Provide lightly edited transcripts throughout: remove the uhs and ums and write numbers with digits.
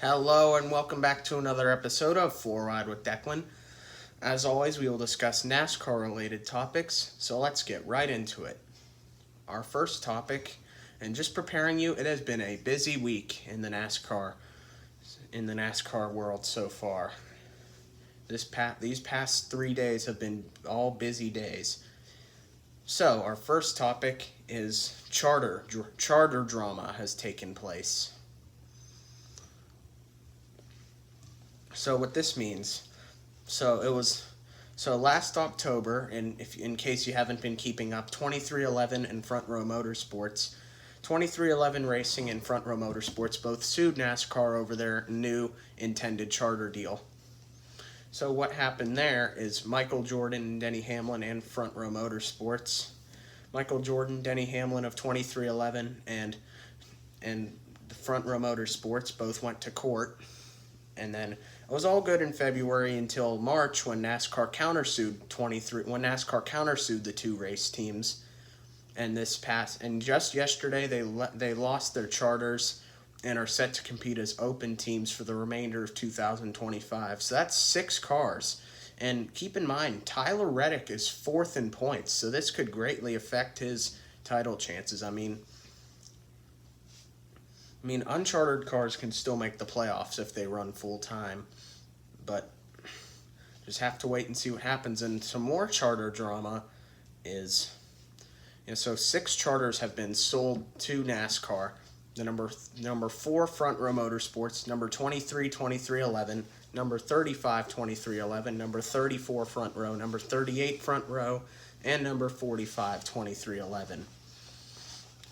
Hello and welcome back to another episode of Four Ride with Declan. As always, we will discuss NASCAR related topics, so let's get right into it. Our first topic, and just preparing you, it has been a busy week in the NASCAR world so far. These past 3 days have been all busy days. So, our first topic is charter drama has taken place. So what this means, so last October, and if in case you haven't been keeping up, 2311 and Front Row Motorsports, 2311 Racing and Front Row Motorsports both sued NASCAR over their new intended charter deal. So what happened there is Michael Jordan and Denny Hamlin and Front Row Motorsports, Michael Jordan, Denny Hamlin of 2311 and the Front Row Motorsports both went to court. And then it was all good in February until March when NASCAR countersued the two race teams. And just yesterday they lost their charters and are set to compete as open teams for the remainder of 2025. So that's 6 cars. And keep in mind, Tyler Reddick is 4th in points, so this could greatly affect his title chances. I mean, unchartered cars can still make the playoffs if they run full time, but just have to wait and see what happens. And some more charter drama is, so 6 charters have been sold to NASCAR. The number 4 Front Row Motorsports, number 23 2311, number 35 2311, number 34 Front Row, number 38 Front Row, and number 45 2311.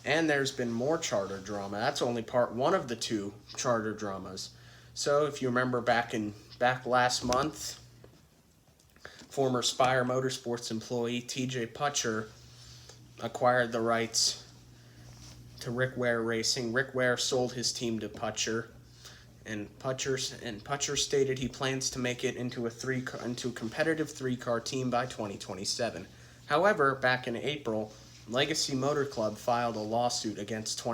And there's been more charter drama. That's only part 1 of the 2 charter dramas. So if you remember back last month, former Spire Motorsports employee TJ Putcher acquired the rights to Rick Ware Racing. Rick Ware sold his team to Putcher, and Putcher stated he plans to make it into a competitive 3-car team by 2027. However, back in April, Legacy Motor Club filed a lawsuit against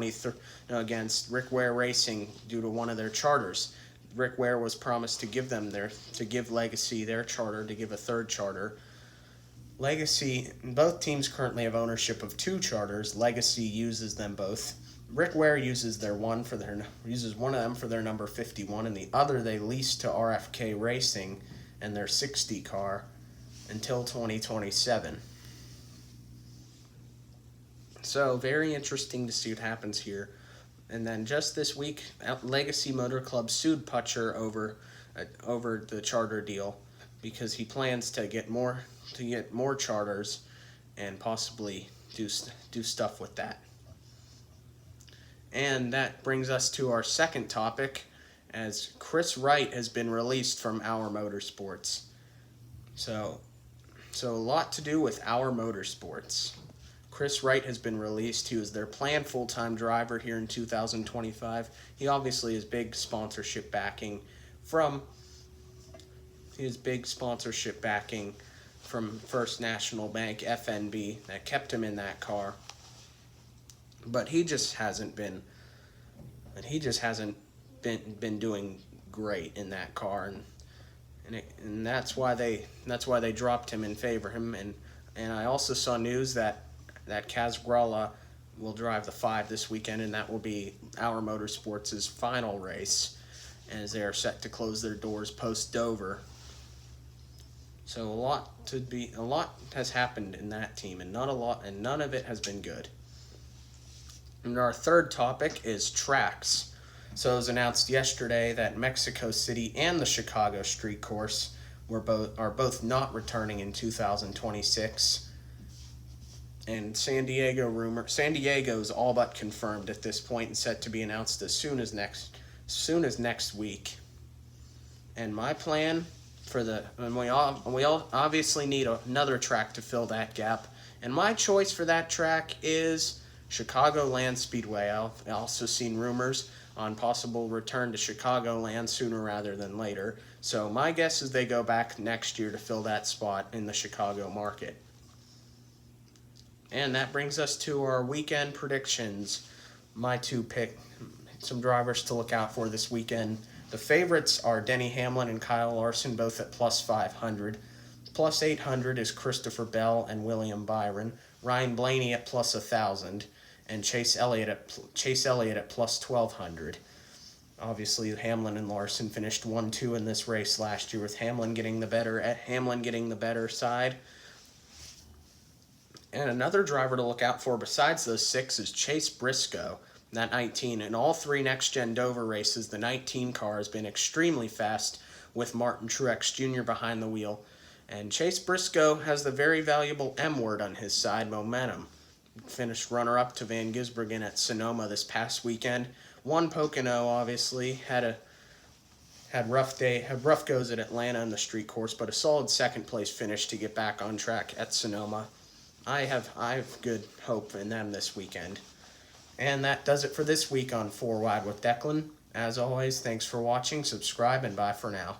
Rick Ware Racing due to one of their charters. Rick Ware was promised to give Legacy their charter, to give a 3rd charter. Both teams currently have ownership of 2 charters. Legacy uses them both. Rick Ware uses one of them for their number 51, and the other they lease to RFK Racing and their 60 car until 2027. So, very interesting to see what happens here. And then just this week, Legacy Motor Club sued Putcher over the charter deal because he plans to get more charters and possibly do stuff with that. And that brings us to our second topic, as Chris Wright has been released from Our Motorsports. So a lot to do with Our Motorsports. Chris Wright has been released. He was their planned full-time driver here in 2025. He obviously has big sponsorship backing from First National Bank, FNB, that kept him in that car. But he just hasn't been doing great in that car, and that's why they dropped him and favor him. And I also saw news that Kaz Gralla will drive the 5 this weekend, and that will be Our Motorsports' final race, as they are set to close their doors post-Dover. So a lot has happened in that team, and none of it has been good. And our third topic is tracks. So it was announced yesterday that Mexico City and the Chicago Street Course are both not returning in 2026. And San Diego is all but confirmed at this point and set to be announced as soon as next week. And my plan we all obviously need another track to fill that gap. And my choice for that track is Chicagoland Speedway. I've also seen rumors on possible return to Chicagoland sooner rather than later. So my guess is they go back next year to fill that spot in the Chicago market. And that brings us to our weekend predictions. My 2 pick, some drivers to look out for this weekend The favorites are Denny Hamlin and Kyle Larson, both at plus 500. Plus 800 is Christopher Bell and William Byron. Ryan Blaney at plus 1,000. And Chase Elliott at plus 1,200. Obviously, Hamlin and Larson finished 1-2 in this race last year, with Hamlin getting the better side. And another driver to look out for besides those 6 is Chase Briscoe, that 19. In all 3 next-gen Dover races, the 19 car has been extremely fast with Martin Truex Jr. behind the wheel. And Chase Briscoe has the very valuable M word on his side, momentum. Finished runner-up to Van Gisbergen at Sonoma this past weekend. Won Pocono, obviously. Had rough goes at Atlanta in the street course, but a solid second-place finish to get back on track at Sonoma. I have good hope in them this weekend. And that does it for this week on 4 Wide with Declan. As always, thanks for watching, subscribe, and bye for now.